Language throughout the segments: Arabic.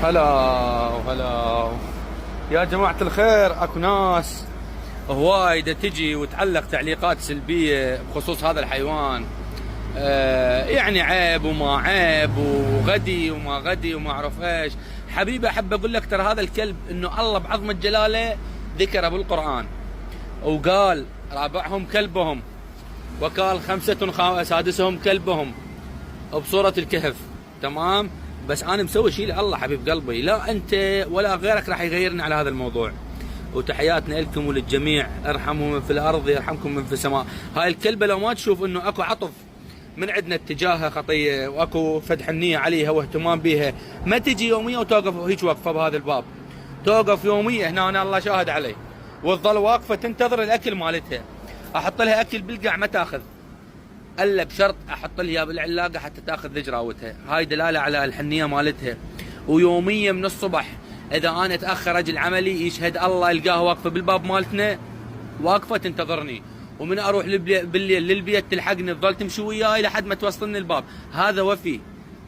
هلا وهلا يا جماعة الخير. اكو ناس هوايدة تجي وتعلق تعليقات سلبية بخصوص هذا الحيوان. يعني عيب وما عيب وغدي وما غدي وما اعرف ايش. حبيبي احب اقول لك ترى هذا الكلب انه الله بعظمة جلاله ذكره بالقرآن وقال رابعهم كلبهم وقال خمسة سادسهم كلبهم بسورة الكهف. تمام، بس انا مسوي شيء لله حبيب قلبي، لا انت ولا غيرك راح يغيرني على هذا الموضوع. وتحياتنا لكم وللجميع، ارحموا من في الارض يرحمكم من في السماء. هاي الكلبه لو ما تشوف انه اكو عطف من عندنا اتجاهها خطيه واكو فد حنيه عليها واهتمام بها، ما تجي يوميا وتوقف هيك واقفه بهذا الباب. توقف يوميا هنا، أنا الله شاهد علي، وتظل واقفه تنتظر الاكل مالتها. احط لها اكل بالقع ما تاخذ، الا بشرط احط لها بالعلاقه حتى تاخذ ذجراوتها. هاي دلاله على الحنيه مالتها. ويوميا من الصبح اذا انا اتاخر اجي عملي يشهد الله القاها واقفه بالباب مالتنا، واقفه تنتظرني. ومن اروح بالليل للبيت تلحقني، تظل تمشي وياي لحد ما توصلني الباب. هذا وفي،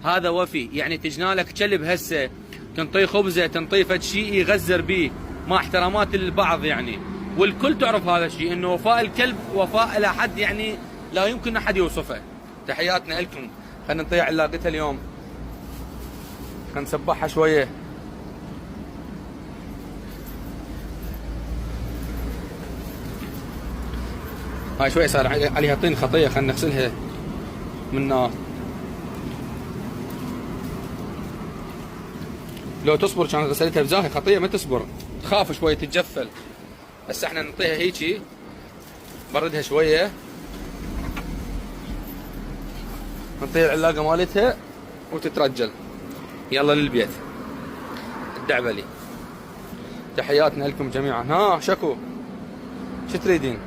هذا وفي. يعني تجنا لك كلب هسه تنطيه خبزه تنطيه فد شيء يغزر بيه، مع احترامات البعض يعني، والكل تعرف هذا الشيء انه وفاء الكلب وفاء الى حد يعني لا يمكن احد يوصفه. تحياتنا لكم. خلينا نطيع علاقتها اليوم، خلينا نسبحها شويه. هاي شويه صار عليها طين خطيه، خلينا نغسلها من النار. لو تصبر كانت غسلتها بزاهي، خطيه ما تصبر، تخاف شويه تتجفل. بس احنا نعطيها هيجي، بردها شويه، نعطيها العلاقه مالتها وتترجل. يلا للبيت الدعبلي. تحياتنا لكم جميعا. ها شكو شو تريدين؟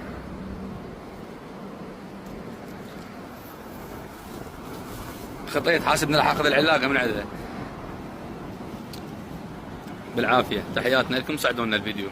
خطيت حاسبنا راح اخذ العلاقه من عندها بالعافيه. تحياتنا لكم، ساعدونا الفيديو.